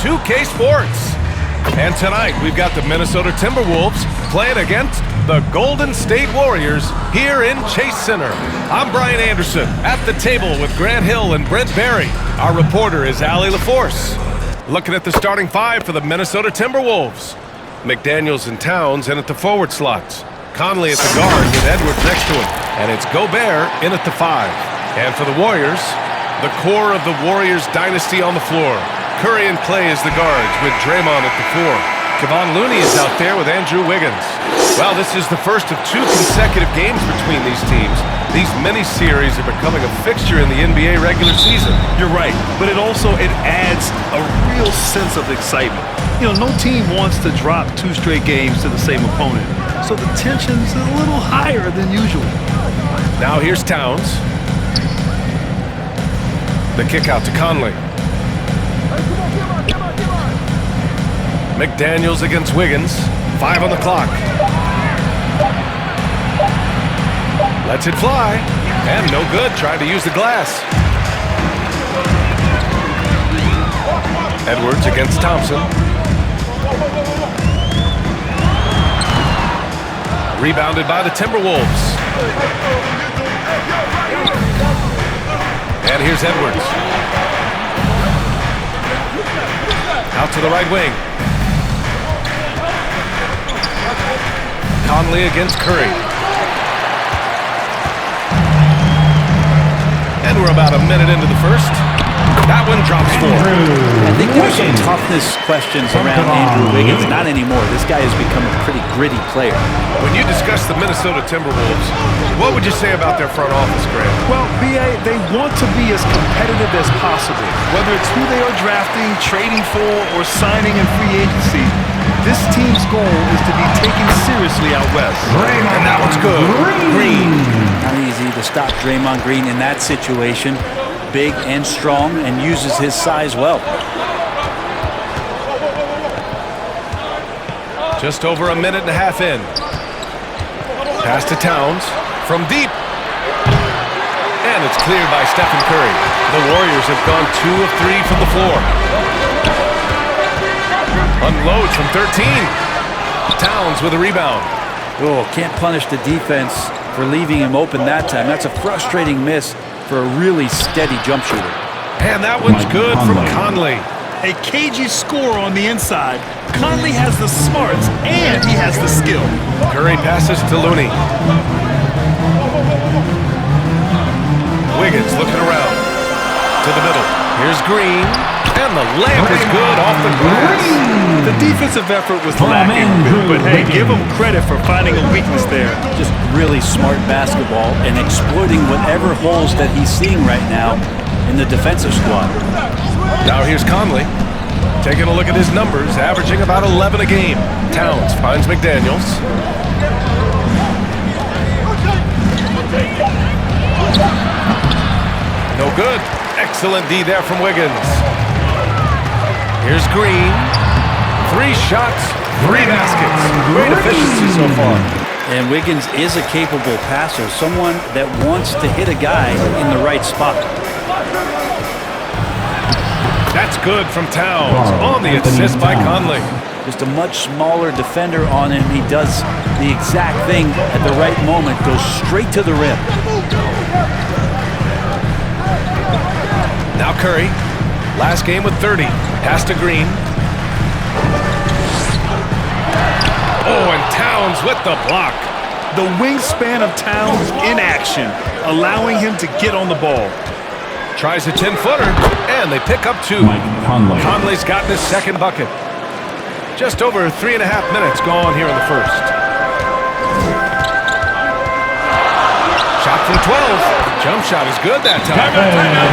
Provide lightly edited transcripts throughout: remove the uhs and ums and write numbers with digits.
2K Sports. And tonight, we've got the Minnesota Timberwolves playing against the Golden State Warriors here in Chase Center. I'm Brian Anderson at the table with Grant Hill and Brent Barry. Our reporter is Allie LaForce. Looking at the starting five for the Minnesota Timberwolves. McDaniels and Towns in at the forward slots. Conley at the guard with Edwards next to him. And it's Gobert in at the 5. And for the Warriors, the core of the Warriors dynasty on the floor. Curry and Clay as the guards with Draymond at the 4. Kevon Looney is out there with Andrew Wiggins. Well, this is the first of 2 consecutive games between these teams. These mini-series are becoming a fixture in the NBA regular season. You're right, but it adds a real sense of excitement. You know, no team wants to drop 2 straight games to the same opponent, so the tension's a little higher than usual. Now here's Towns. The kick out to Conley. McDaniels against Wiggins. 5 on the clock. Lets it fly. And no good. Trying to use the glass. Edwards against Thompson. Rebounded by the Timberwolves. And here's Edwards. Out to the right wing. Conley against Curry. And we're about a minute into the first. That one drops 4. I think there's some toughness questions around Andrew Wiggins. Not anymore. This guy has become a pretty gritty player. When you discuss the Minnesota Timberwolves, what would you say about their front office, Grant? Well, B.A., they want to be as competitive as possible. Whether it's who they are drafting, trading for, or signing in free agency, this team's goal is to be taken seriously out west. And that one's good. Green. Not easy to stop Draymond Green in that situation. Big and strong and uses his size well. Just over a minute and a half in. Pass to Towns from deep. And it's cleared by Stephen Curry. The Warriors have gone 2 of 3 from the floor. Unloads from 13. Towns with a rebound. Oh, can't punish the defense for leaving him open that time. That's a frustrating miss for a really steady jump shooter. And that one's good from Conley. A cagey score on the inside. Conley has the smarts and he has the skill. Curry passes to Looney. Wiggins looking around. To the middle. Here's Green. And the layup is good off the glass. The defensive effort was lacking, but hey, give him credit for finding a weakness there. Just really smart basketball and exploiting whatever holes that he's seeing right now in the defensive squad. Now here's Conley. Taking a look at his numbers, averaging about 11 a game. Towns finds McDaniels. No good. Excellent D there from Wiggins. Here's Green. 3 shots, 3 baskets. Great efficiency so far. And Wiggins is a capable passer, someone that wants to hit a guy in the right spot. That's good from Towns on the assist by Conley. Just a much smaller defender on him. He does the exact thing at the right moment, goes straight to the rim. Now Curry, last game with 30. Pass to Green. Oh, and Towns with the block. The wingspan of Towns in action, allowing him to get on the ball. Tries a 10-footer, and they pick up 2. Conley's gotten his second bucket. Just over 3.5 minutes gone here in the first. Shot from 12. Jump shot is good that time.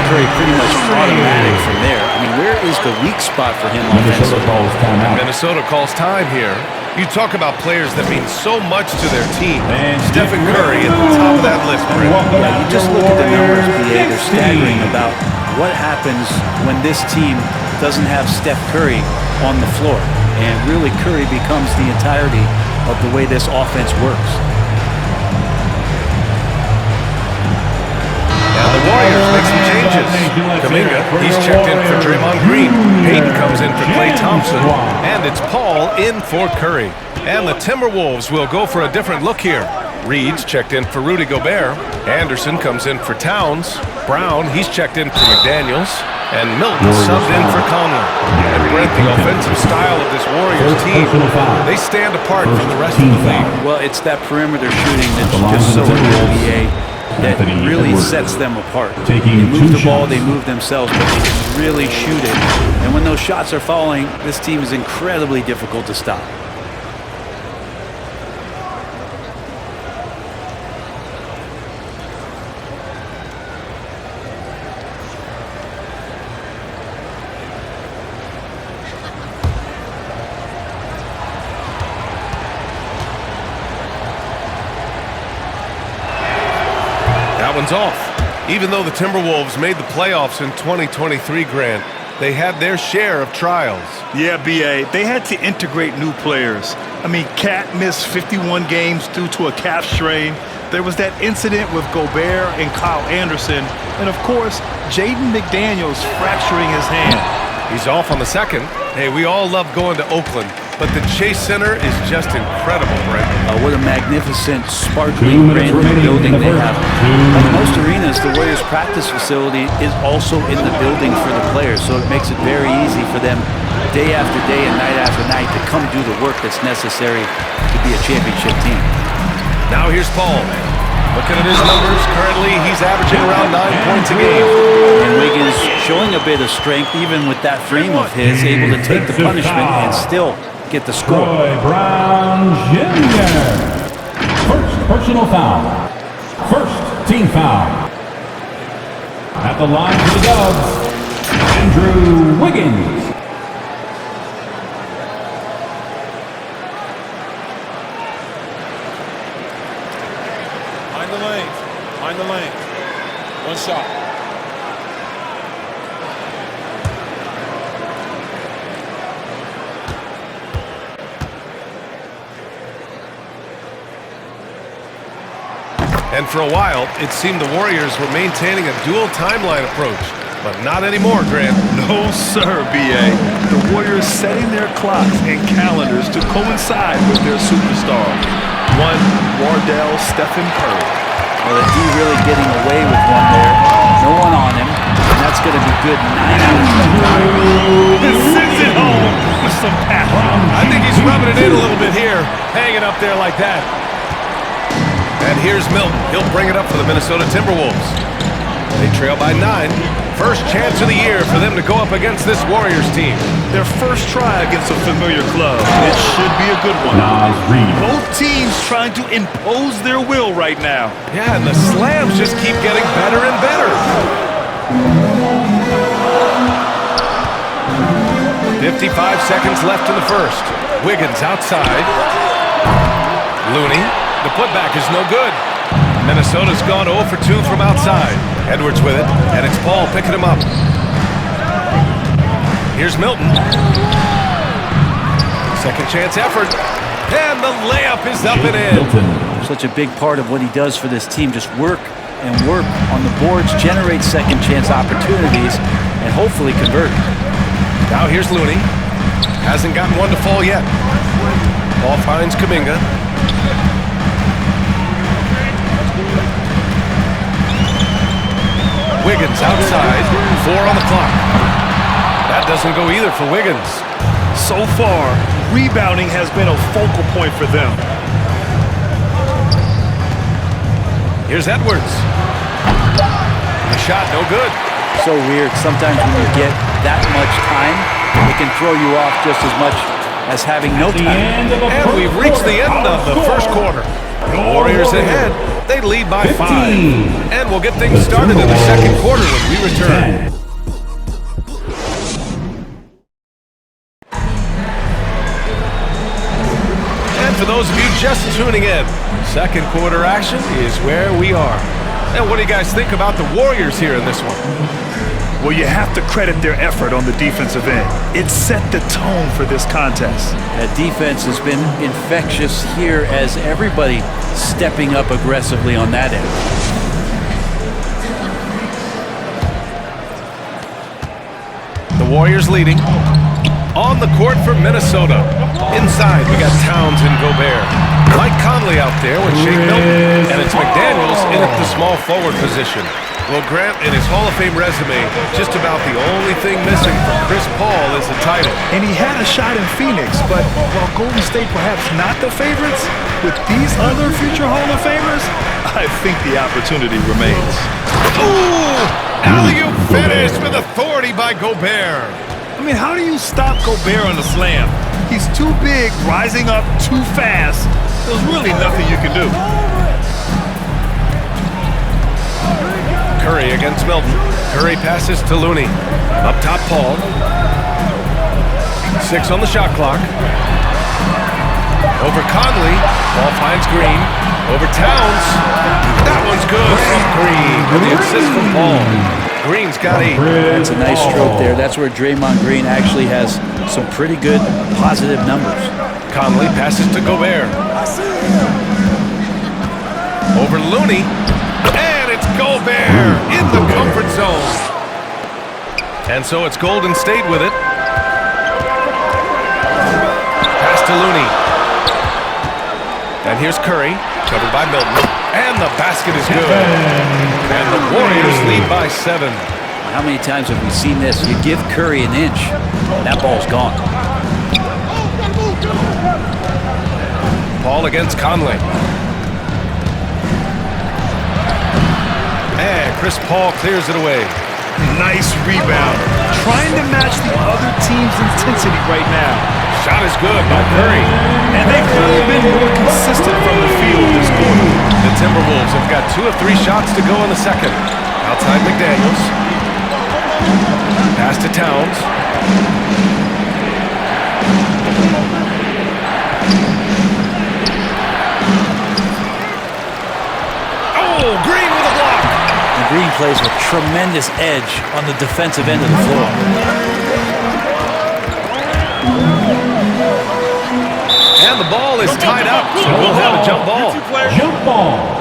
Curry pretty much automatic from there. I mean, where is the weak spot for him offensively? Minnesota calls time here. You talk about players that mean so much to their team. Stephen Curry at the top of that list, Brent. Yeah, you just look at the numbers, BA. They're staggering about what happens when this team doesn't have Steph Curry on the floor. And really, Curry becomes the entirety of the way this offense works. And the Warriors make some changes. changes. Kuminga, he's checked in for Draymond Green. Payton comes in for Klay Thompson. And it's Paul in for Curry. And the Timberwolves will go for a different look here. Reed's checked in for Rudy Gobert. Anderson comes in for Towns. Brown, he's checked in for McDaniels. And Milton subbed in for Conley. And Brent, the offensive style of this Warriors team, they stand apart from the rest of the league. Well, it's that perimeter shooting that's just so NBA that really sets them apart. They move the ball, they move themselves, but they can really shoot it. And when those shots are falling, this team is incredibly difficult to stop. That one's off. Even though the Timberwolves made the playoffs in 2023, Grant, they had their share of trials. Yeah, B.A., they had to integrate new players. I mean, Cat missed 51 games due to a calf strain. There was that incident with Gobert and Kyle Anderson. And, of course, Jaden McDaniels fracturing his hand. He's off on the second. Hey, we all love going to Oakland, but the Chase Center is just incredible, Brent. What a magnificent, sparkling, brand new building they have. Like most arenas, the Warriors practice facility is also in the building for the players, so it makes it very easy for them day after day and night after night to come do the work that's necessary to be a championship team. Now here's Paul. Looking at his numbers, currently he's averaging around 9 points a game. And Wiggins showing a bit of strength, even with that frame of his, able to take the punishment and still get the score. Troy Brown Jr. First personal foul. First team foul. At the line for the Dubs, Andrew Wiggins. Find the lane. One shot. And for a while, it seemed the Warriors were maintaining a dual timeline approach. But not anymore, Grant. No, sir, B.A. The Warriors setting their clocks and calendars to coincide with their superstars. One, Wardell Stephen Curry. Well, the D really getting away with one there. No one on him. And that's going to be good 9 out of 10 times. This sends it home with some passion. I think he's rubbing it in a little bit here, hanging up there like that. And here's Milton. He'll bring it up for the Minnesota Timberwolves. They trail by 9. First chance of the year for them to go up against this Warriors team. Their first try against a familiar club. It should be a good one. Both teams trying to impose their will right now. Yeah, and the slams just keep getting better and better. 55 seconds left in the first. Wiggins outside. Looney. The putback is no good. Minnesota's gone 0 for 2 from outside. Edwards with it, and it's Paul picking him up. Here's Milton. Second chance effort. And the layup is up and in. Such a big part of what he does for this team, just work and work on the boards, generate second chance opportunities, and hopefully convert. Now here's Looney. Hasn't gotten one to fall yet. Ball finds Kuminga. Wiggins outside, 4 on the clock. That doesn't go either for Wiggins. So far, rebounding has been a focal point for them. Here's Edwards. The shot, no good. So weird. Sometimes when you get that much time, it can throw you off just as much as having no time. And we've reached the end of the first quarter. The Warriors ahead. They lead by 5. And we'll get things started in the second quarter when we return. And for those of you just tuning in, second quarter action is where we are. And what do you guys think about the Warriors here in this one? Well, you have to credit their effort on the defensive end. It set the tone for this contest. That defense has been infectious here as everybody stepping up aggressively on that end. Warriors leading. On the court for Minnesota. Inside, we got Towns and Gobert. Mike Conley out there with Shake Milton. And it's McDaniels in at the small forward position. Well, Grant, in his Hall of Fame resume, just about the only thing missing from Chris Paul is the title. And he had a shot in Phoenix, but while Golden State perhaps not the favorites, with these other future Hall of Famers, I think the opportunity remains. Ooh! Alley-oop finish with authority by Gobert. I mean, how do you stop Gobert on the slam? He's too big, rising up too fast. There's really nothing you can do. Curry against Milton. Curry passes to Looney. Up top, Paul. 6 on the shot clock. Over Conley. Ball finds Green. Over Towns. That one's good from Green. And the assist from Paul. Green's got 8. That's a nice stroke there. That's where Draymond Green actually has some pretty good positive numbers. Conley passes to Gobert. Over Looney. And it's Gobert in the comfort zone. And so it's Golden State with it. Pass to Looney. And here's Curry, covered by Milton. And the basket is good. And the Warriors lead by 7. How many times have we seen this? You give Curry an inch, that ball's gone. Paul against Conley. And Chris Paul clears it away. Nice rebound. Trying to match the other team's intensity right now. Shot is good by Curry. And they could have been more consistent from the field this quarter. The Timberwolves have got 2 of 3 shots to go in the second. Outside McDaniels. Pass to Towns. Oh, Green with a block. And Green plays with tremendous edge on the defensive end of the floor. And the ball is tied up, so we'll have a jump ball. Jump ball.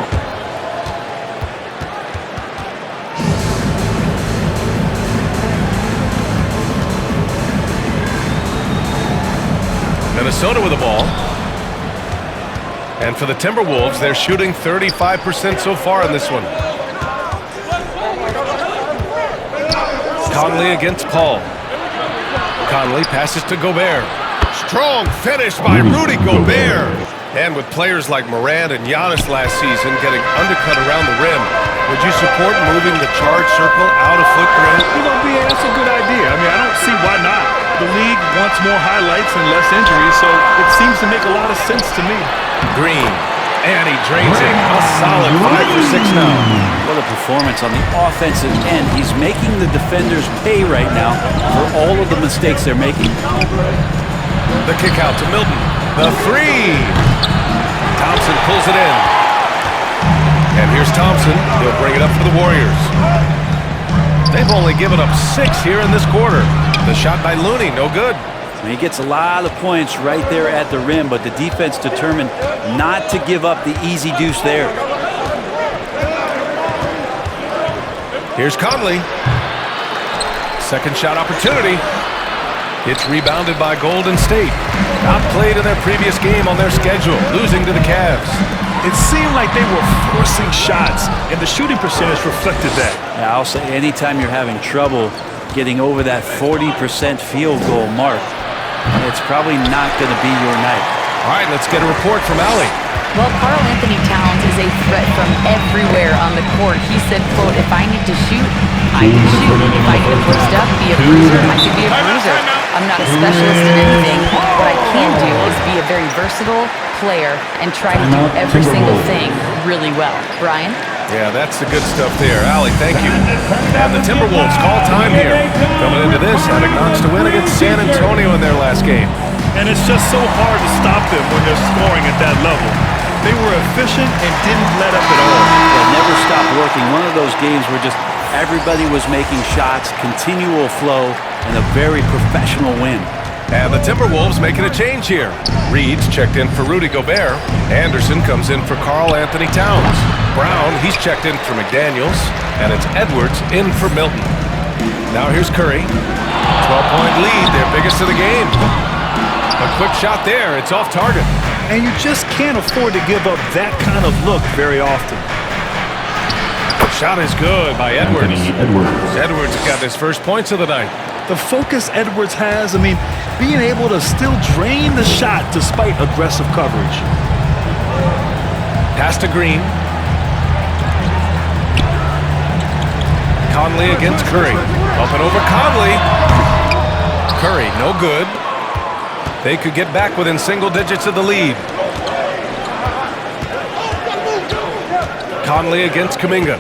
Minnesota with the ball. And for the Timberwolves, they're shooting 35% so far in this one. Conley against Paul. Conley passes to Gobert. Strong finish by Rudy Gobert. And with players like Morant and Giannis last season getting undercut around the rim, would you support moving the charge circle out of foot, Grant? You know, BA, that's a good idea. I mean, I don't see why not. The league wants more highlights and less injuries, so it seems to make a lot of sense to me. Green. And he drains it. A solid 5 for 6 now. What a performance on the offensive end. He's making the defenders pay right now for all of the mistakes they're making. The kick out to Milton. The 3. Thompson pulls it in. And here's Thompson. He'll bring it up for the Warriors. They've only given up 6 here in this quarter. The shot by Looney, no good. He gets a lot of points right there at the rim, but the defense determined not to give up the easy deuce there. Here's Conley. Second shot opportunity. It's rebounded by Golden State. Outplayed in their previous game on their schedule, losing to the Cavs. It seemed like they were forcing shots, and the shooting percentage reflected that. Yeah, I'll say anytime you're having trouble getting over that 40% field goal mark, it's probably not going to be your night. All right, let's get a report from Allie. Well, Karl Anthony Towns is a threat from everywhere on the court. He said, quote, if I need to shoot, I can shoot. If I need to post up, be a bruiser, I can be a bruiser. I'm not a specialist in anything. What I can do is be a very versatile player and try to do every single thing really well. Brian? Yeah, that's the good stuff there. Allie, thank you. And the Timberwolves call time here. Coming into this, having Knox to win against San Antonio in their last game. And it's just so hard to stop them when they're scoring at that level. They were efficient and didn't let up at all. They never stopped working. One of those games where just everybody was making shots, continual flow, and a very professional win. And the Timberwolves making a change here. Reed's checked in for Rudy Gobert. Anderson comes in for Karl Anthony Towns. Brown, he's checked in for McDaniels. And it's Edwards in for Milton. Now here's Curry. 12-point lead, their biggest of the game. A quick shot there. It's off target. And you just can't afford to give up that kind of look very often. Shot is good by Edwards. Anthony Edwards. Edwards got his first points of the night. The focus Edwards has, being able to still drain the shot despite aggressive coverage. Pass to Green. Conley against Curry. Up and over Conley. Curry, no good. They could get back within single digits of the lead. Conley against Kuminga.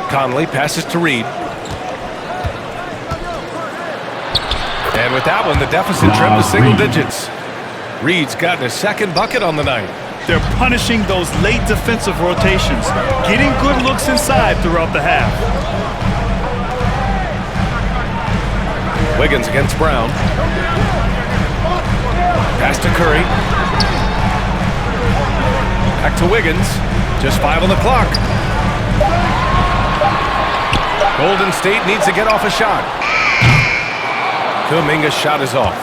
Conley passes to Reed. And with that one, the deficit trimmed to single digits. Reed's gotten his second bucket on the night. They're punishing those late defensive rotations, getting good looks inside throughout the half. Wiggins against Brown. Pass to Curry. Back to Wiggins. Just 5 on the clock. Golden State needs to get off a shot. Kuminga's shot is off.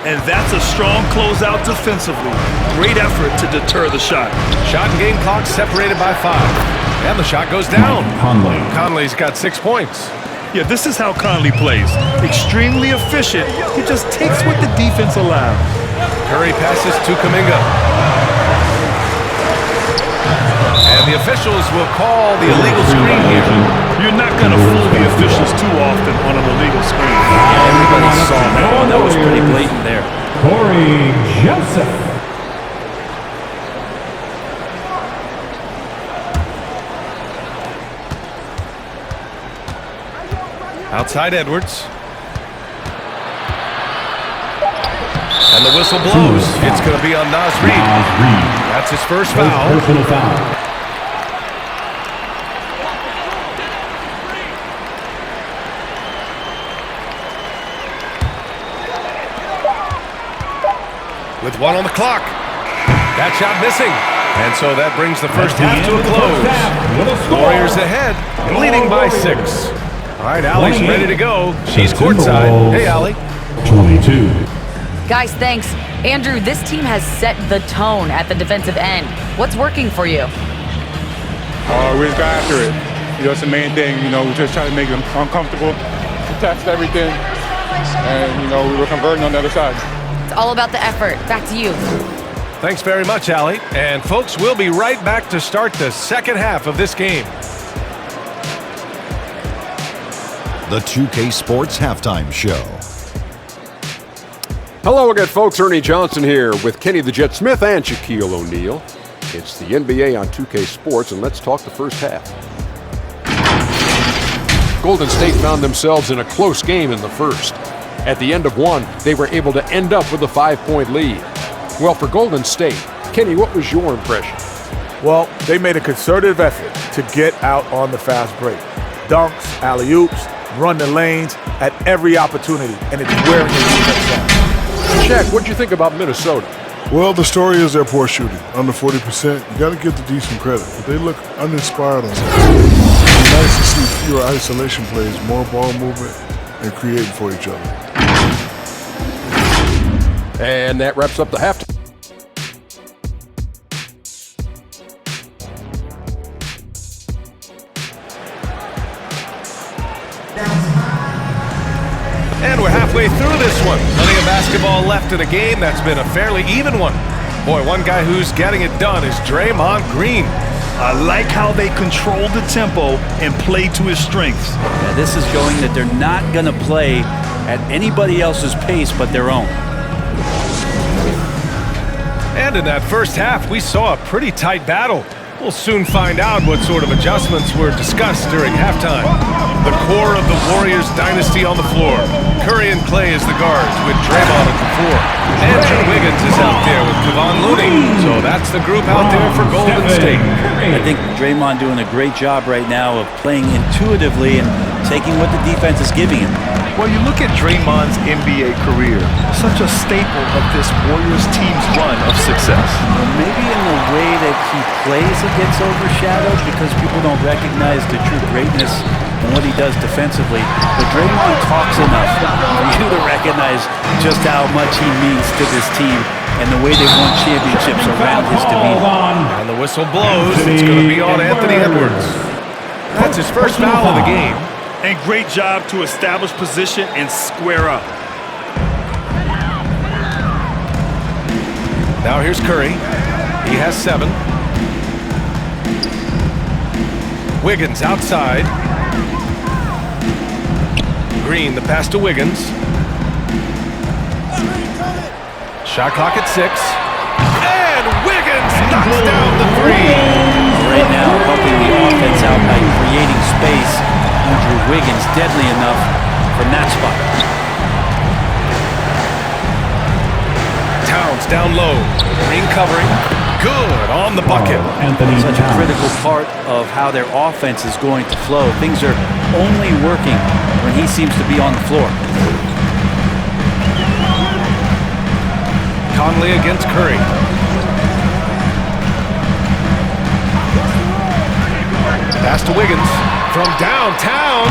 And that's a strong closeout defensively. Great effort to deter the shot. Shot and game clock separated by 5. And the shot goes down. Conley. Conley's got 6 points. Yeah, this is how Conley plays. Extremely efficient. He just takes what the defense allows. Curry passes to Kuminga. And the officials will call the illegal screen here. You're not going to fool the officials too often on an illegal screen. Everybody saw that. That was pretty blatant there. Corey Joseph. Outside Edwards. And the whistle blows. It's going to be on Naz Reid. That's his first foul. Personal foul. With 1 on the clock. That shot missing. And so that brings the first half to a close. Warriors ahead, leading by 6. All right, Allie's ready to go. She's courtside. Hey, Allie. 22. Guys, thanks. Andrew, this team has set the tone at the defensive end. What's working for you? We just got after it. It's the main thing. We just try to make them uncomfortable, test everything, and, we were converting on the other side. It's all about the effort. Back to you. Thanks very much, Allie. And, folks, we'll be right back to start the second half of this game. The 2K Sports Halftime Show. Hello again, folks. Ernie Johnson here with Kenny the Jet Smith and Shaquille O'Neal. It's the NBA on 2K Sports, and let's talk the first half. Golden State found themselves in a close game in the first. At the end of one, they were able to end up with a 5-point lead. Well, for Golden State, Kenny, what was your impression? Well, they made a concerted effort to get out on the fast break. Dunks, alley-oops, run the lanes at every opportunity, and it's wearing the defense down. Shaq, what'd you think about Minnesota? Well, the story is their poor shooting. Under 40%, you got to give the D some credit, but they look uninspired on Saturday. It's nice to see fewer isolation plays, more ball movement, and creating for each other. And that wraps up the halftime. And we're halfway through this one. Plenty of basketball left in a game that's been a fairly even one. Boy, one guy who's getting it done is Draymond Green. I like how they control the tempo and play to his strengths. Yeah, this is showing that they're not going to play at anybody else's pace but their own. And in that first half, we saw a pretty tight battle. We'll soon find out what sort of adjustments were discussed during halftime. The core of the Warriors dynasty on the floor. Curry and Clay as the guards with Draymond at the floor. Andrew Wiggins is out there with Kevon Looney. So that's the group out there for Golden State. I think Draymond doing a great job right now of playing intuitively and taking what the defense is giving him. Well, you look at Draymond's NBA career, such a staple of this Warriors team's run of success. Well, maybe in the way that he plays it gets overshadowed because people don't recognize the true greatness and what he does defensively. But Draymond talks enough for you to recognize just how much he means to this team and the way they've won championships around his demeanor. And the whistle blows. It's going to be on Anthony Edwards. That's his first foul of the game. And great job to establish position and square up. Now here's Curry. He has 7. Wiggins outside. Green, the pass to Wiggins. Shot clock at 6. And Wiggins knocks down the 3. Right now, helping the offense out by creating space. Andrew Wiggins deadly enough from that spot. Towns down low. Green covering. Good on the bucket. Such a critical part of how their offense is going to flow. Things are only working when he seems to be on the floor. Conley against Curry. Pass to Wiggins from downtown.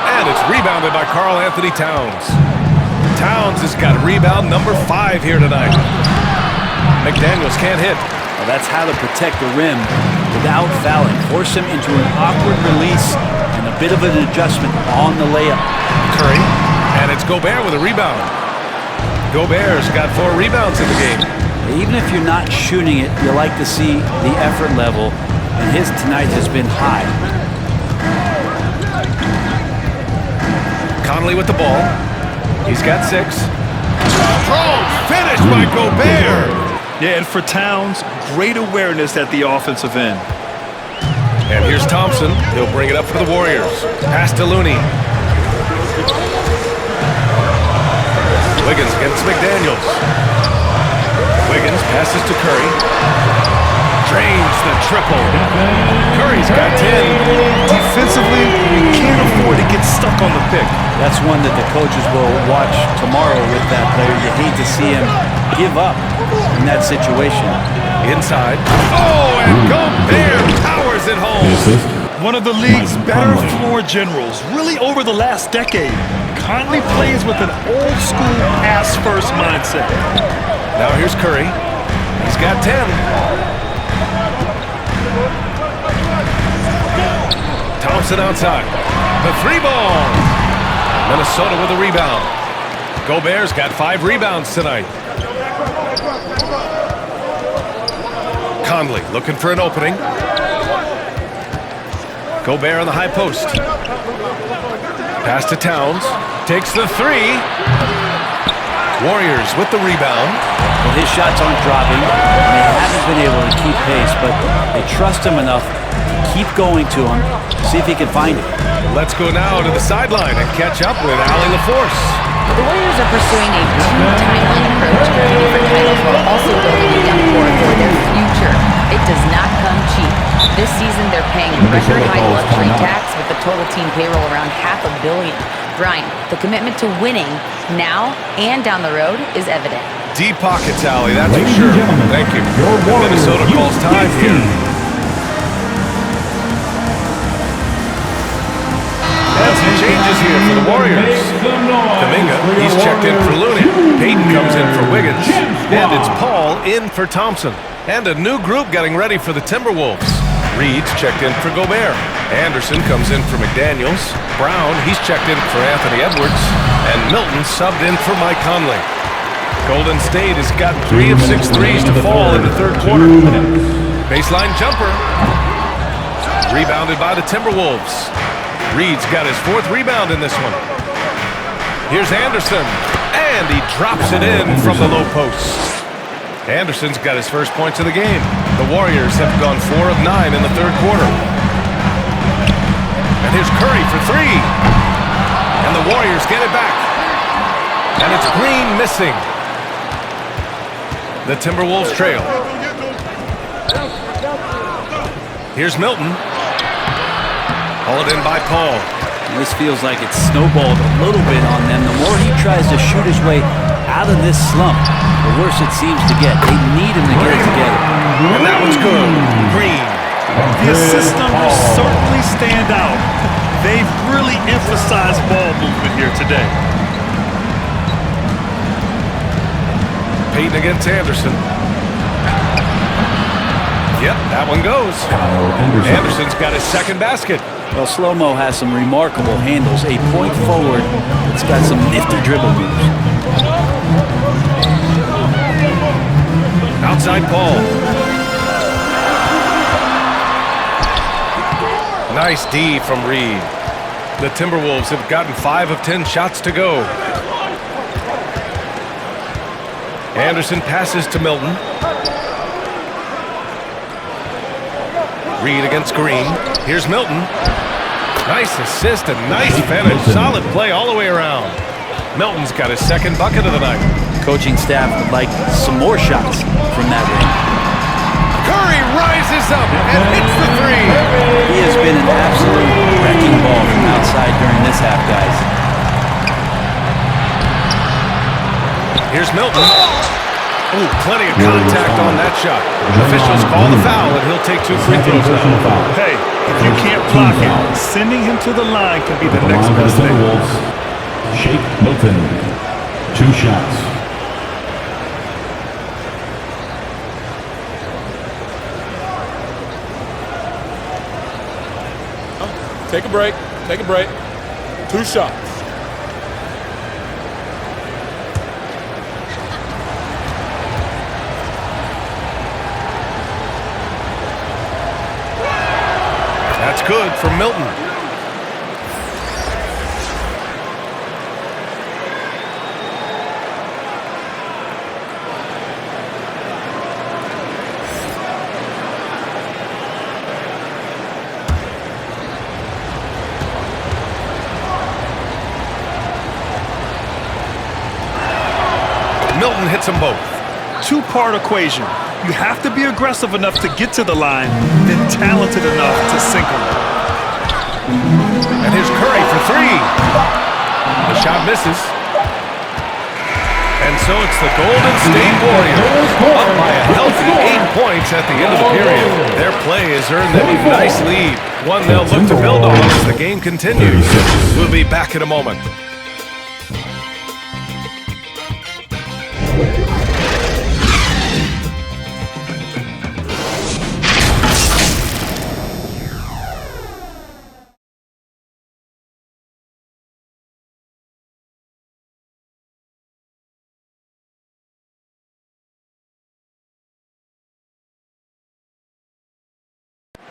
And it's rebounded by Karl Anthony Towns. Towns has got rebound number 5 here tonight. McDaniels can't hit. Well, that's how to protect the rim without fouling. Force him into an awkward release and a bit of an adjustment on the layup. Curry. And it's Gobert with a rebound. Gobert's got 4 rebounds in the game. Even if you're not shooting it, you like to see the effort level, and his tonight has been high. Conley with the ball. He's got 6. Strong finish by Gobert. Yeah, and for Towns, great awareness at the offensive end. And here's Thompson. He'll bring it up for the Warriors. Pass to Looney. Wiggins against McDaniels. Wiggins passes to Curry. Drains the triple. Curry's got 10. Defensively, you can't afford to get stuck on the pick. That's one that the coaches will watch tomorrow with that player. You hate to see him give up in that situation. Inside. Oh, and Gobert powers it home. One of the league's better floor generals, really over the last decade. Conley plays with an old-school pass-first mindset. Now here's Curry. He's got 10. Thompson outside. The 3 ball. Minnesota with a rebound. Gobert's got 5 rebounds tonight. Conley looking for an opening. Gobert on the high post. Pass to Towns. Takes the 3. Warriors with the rebound. Well, his shots aren't dropping. They haven't been able to keep pace, but they trust him enough to keep going to him, see if he can find it. Let's go now to the sideline and catch up with Allie LaForce. The Warriors are pursuing a 2-timeline approach, competing for titles while also building a young core for their future. It does not come cheap. This season, they're paying record-high luxury tax with the total team payroll around $500 million. Brian, the commitment to winning now and down the road is evident. Deep pockets, Allie, that's for sure. Thank you. Minnesota calls time here. And some changes here for the Warriors. Kuminga, he's checked in for Looney. Payton comes in for Wiggins. And it's Paul in for Thompson. And a new group getting ready for the Timberwolves. Reed's checked in for Gobert. Anderson comes in for McDaniels. Brown, he's checked in for Anthony Edwards. And Milton subbed in for Mike Conley. Golden State has got 3 of 6 threes to fall in the third quarter. Baseline jumper. Rebounded by the Timberwolves. Reed's got his 4th rebound in this one. Here's Anderson. And he drops it in from the low post. Anderson's got his first points of the game. The Warriors have gone 4 of 9 in the third quarter. And here's Curry for 3. And the Warriors get it back. And it's Green missing. The Timberwolves trail. Here's Milton. Hauled in by Paul. This feels like it's snowballed a little bit on them. The more he tries to shoot his way out of this slump, the worse it seems to get. They need him to get it together. And that one's good. Green. The assist numbers certainly stand out. They've really emphasized ball movement here today. Payton against Anderson. Yep, that one goes. Anderson's got his second basket. Well, Slow-Mo has some remarkable handles. A point forward, it's got some nifty dribble moves. Outside ball. Nice D from Reed. The Timberwolves have gotten 5 of 10 shots to go. Anderson passes to Milton. Reed against Green. Here's Milton. Nice assist and nice finish. Solid play all the way around. Milton's got his second bucket of the night. Coaching staff would like some more shots from that ring. Curry rises up and hits the three. He has been an absolute wrecking ball from outside during this half, guys. Here's Milton. Ooh, plenty of contact on that shot. Officials call the foul, and he'll take 2 free throws now. Hey, if you can't block him, sending him to the line can be the next best thing. Shake Milton, 2 shots. Take a break. Take a break. 2 shots. That's good for Milton. Milton hits them both. 2-part equation. You have to be aggressive enough to get to the line, then talented enough to sink them. And here's Curry for 3. The shot misses. And so it's the Golden State Warriors up by a healthy 8 points at the end of the period. Their play has earned them a nice lead, one they'll look to build on as the game continues. We'll be back in a moment.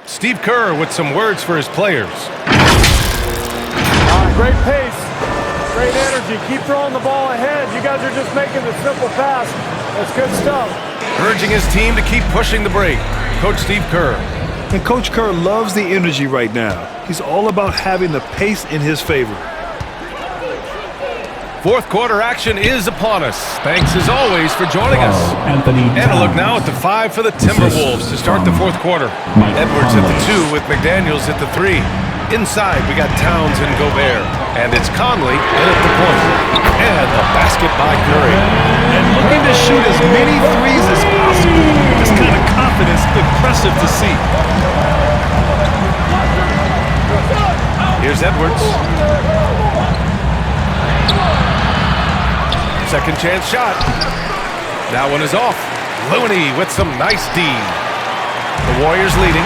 Steve Kerr with some words for his players. Great pace, great energy. Keep throwing the ball ahead. You guys are just making the simple pass. That's good stuff. Urging his team to keep pushing the break. Coach Steve Kerr. And Coach Kerr loves the energy right now. He's all about having the pace in his favor. Fourth quarter action is upon us. Thanks as always for joining us. And a look now at the 5 for the Timberwolves to start the fourth quarter. Edwards at the 2 with McDaniels at the 3. Inside we got Towns and Gobert. And it's Conley in at the point. And the basket by Curry. And looking to shoot as many threes as possible. This kind of confidence, impressive to see. Here's Edwards. Second chance shot. That one is off. Looney with some nice D. The Warriors leading.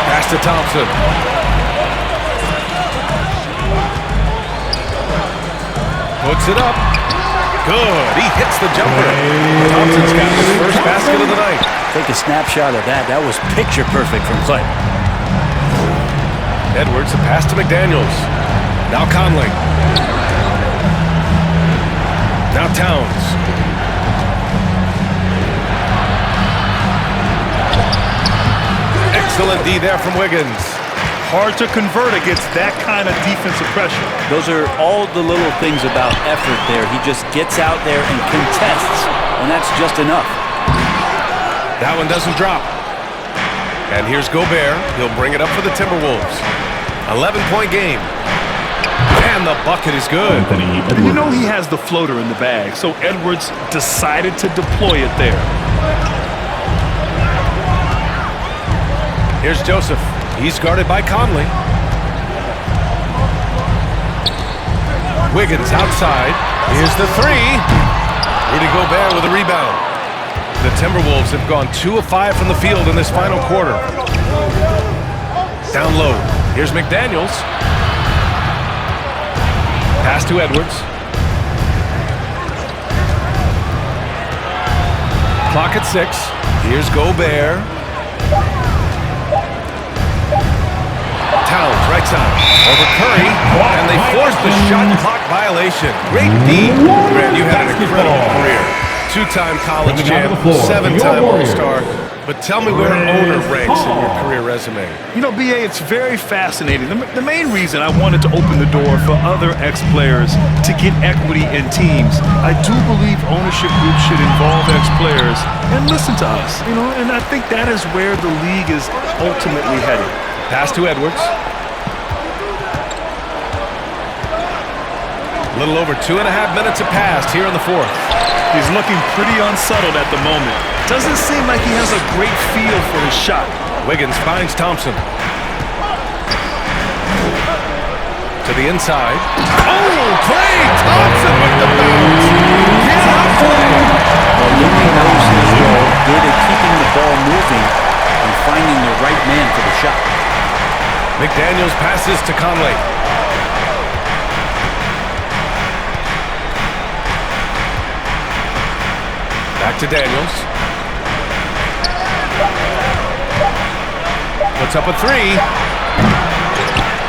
Pass to Thompson. Puts it up. Good. He hits the jumper. Thompson's got his first basket of the night. Take a snapshot of that. That was picture perfect from Clay. Edwards, a pass to McDaniels. Now Conley. Now Towns. Excellent D there from Wiggins. Hard to convert against that kind of defensive pressure. Those are all the little things about effort there. He just gets out there and contests, and that's just enough. That one doesn't drop. And here's Gobert. He'll bring it up for the Timberwolves. 11-point game. And the bucket is good. You know he has the floater in the bag, so Edwards decided to deploy it there. Here's Joseph. He's guarded by Conley. Wiggins outside. Here's the three. Rudy Gobert with a rebound. The Timberwolves have gone 2 of 5 from the field in this final quarter. Down low. Here's McDaniels. Pass to Edwards. Clock at 6. Here's Gobert. Towns, right side. Over Curry. And they forced the shot clock violation. Great D. Grant, you had an incredible career. 2-time college champ, 7-time All-Star. But tell me where an owner ranks in your career resume. You know, B.A., it's very fascinating. The main reason I wanted to open the door for other ex-players to get equity in teams, I do believe ownership groups should involve ex-players and listen to us, you know, and I think that is where the league is ultimately headed. Pass to Edwards. A little over 2.5 minutes have passed here in the fourth. He's looking pretty unsettled at the moment. Doesn't seem like he has a great feel for his shot. Wiggins finds Thompson. To the inside. Oh, Klay Thompson with the bounce. Get up play. Well, Looney knows his role, good at keeping the ball moving and finding the right man for the shot. McDaniels passes to Conley. Back to Daniels. Puts up a three.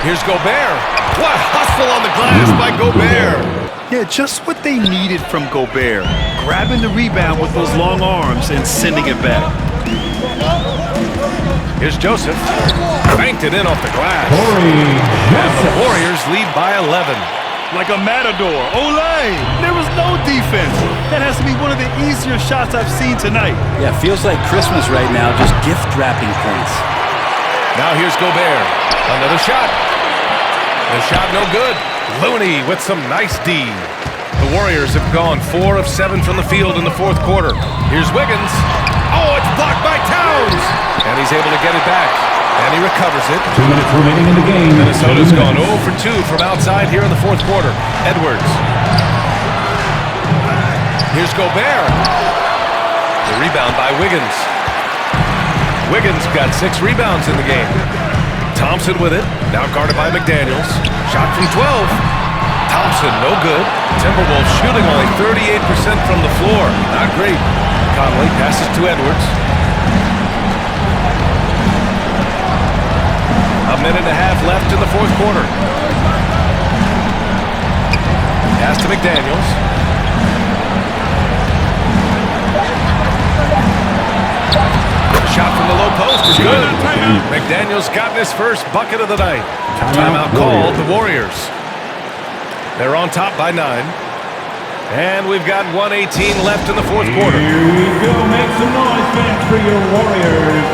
Here's Gobert. What hustle on the glass by Gobert. Yeah, just what they needed from Gobert. Grabbing the rebound with those long arms and sending it back. Here's Joseph. Banked it in off the glass. And the Warriors lead by 11. Like a matador. Olay! There was no defense. That has to be one of the easier shots I've seen tonight. Yeah, feels like Christmas right now, just gift wrapping points. Now here's Gobert. Another shot. The shot no good. Looney with some nice D. The Warriors have gone 4 of 7 from the field in the fourth quarter. Here's Wiggins. Oh, it's blocked by Towns. And he's able to get it back. And he recovers it. 2 minutes remaining in the game. Minnesota's gone 0 for 2 from outside here in the fourth quarter. Edwards. Here's Gobert. The rebound by Wiggins. Wiggins got 6 rebounds in the game. Thompson with it. Now guarded by McDaniels. Shot from 12. Thompson, no good. Timberwolves shooting only 38% from the floor. Not great. Conley passes to Edwards. A minute and a half left in the fourth quarter. Pass to McDaniels. Shot from the low post is good. McDaniels got his first bucket of the night. Timeout called the Warriors. They're on top by 9. And we've got 1:18 left in the fourth quarter. Here we go. Make some noise, fans, for your Warriors.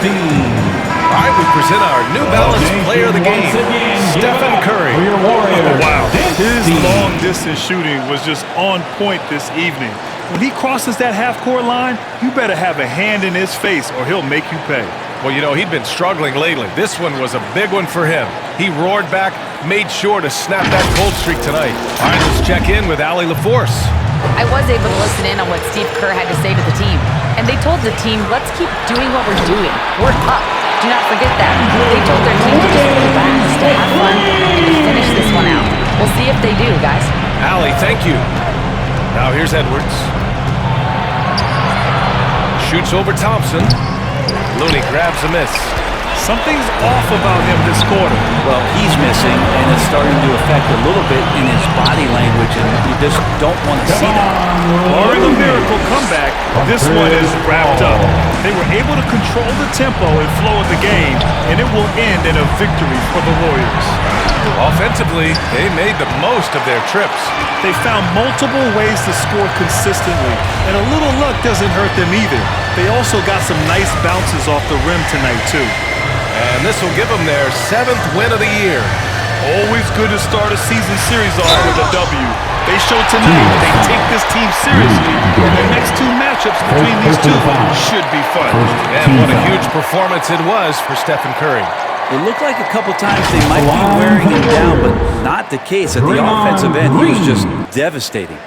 16. All right, we present our New Balance player of the game, Stephen Curry. Oh, wow. His long-distance shooting was just on point this evening. When he crosses that half-court line, you better have a hand in his face or he'll make you pay. Well, you know, he'd been struggling lately. This one was a big one for him. He roared back, made sure to snap that cold streak tonight. All right, let's check in with Allie LaForce. I was able to listen in on what Steve Kerr had to say to the team. And they told the team, let's keep doing what we're doing. We're up. Do not forget that. They told their team to just relax, to have fun, and to finish this one out. We'll see if they do, guys. Allie, thank you. Now here's Edwards. Shoots over Thompson. Looney grabs a miss. Something's off about him this quarter. Well, he's missing, and it's starting to affect a little bit in his body language, and you just don't want to see that. Barring a miracle comeback, this one is wrapped up. They were able to control the tempo and flow of the game, and it will end in a victory for the Warriors. Offensively, they made the most of their trips. They found multiple ways to score consistently, and a little luck doesn't hurt them either. They also got some nice bounces off the rim tonight, too. And this will give them their 7th win of the year. Always good to start a season series off with a W. They showed tonight they take this team seriously, and the next 2 matchups between these two should be fun. And what a huge performance it was for Stephen Curry. It looked like a couple times they might be wearing him down, but not the case. At the offensive end, he was just devastating.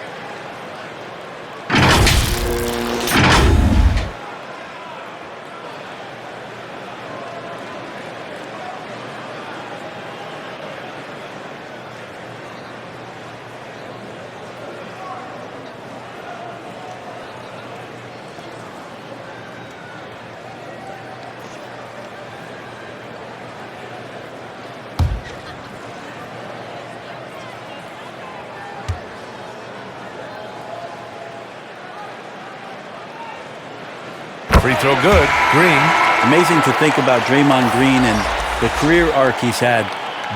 Free throw good. Green. Amazing to think about Draymond Green and the career arc he's had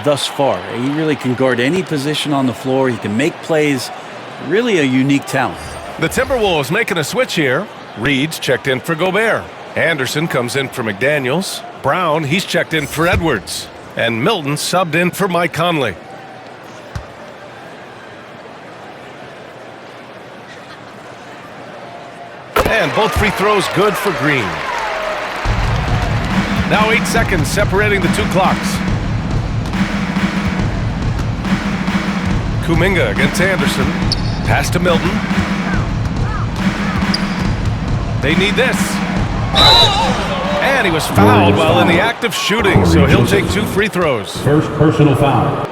thus far. He really can guard any position on the floor. He can make plays. Really a unique talent. The Timberwolves making a switch here. Reed's checked in for Gobert. Anderson comes in for McDaniels. Brown, he's checked in for Edwards. And Milton subbed in for Mike Conley. And both free throws good for Green. Now 8 seconds separating the 2 clocks. Kuminga against Anderson. Pass to Milton. They need this. And he was fouled while in the act of shooting, so he'll take 2 free throws. First personal foul.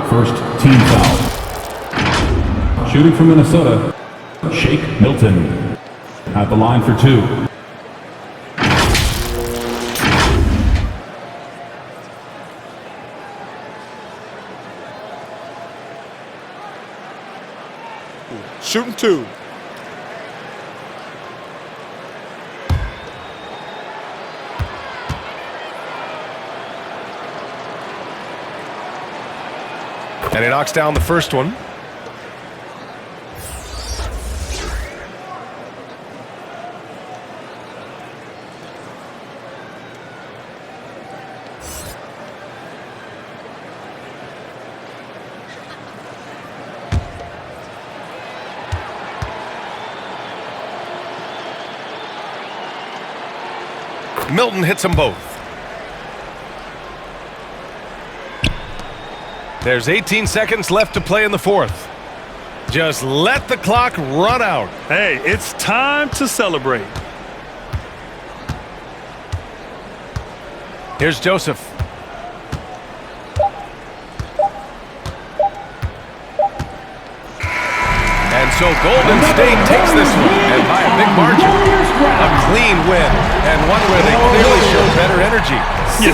First team foul. Shooting from Minnesota, Shake Milton. At the line for 2. Shooting 2. And he knocks down the first one. Milton hits them both. There's 18 seconds left to play in the 4th. Just let the clock run out. Hey, it's time to celebrate. Here's Joseph. And so Golden State takes this one, and by a big margin. A clean win, and one where they clearly showed better energy. Yes,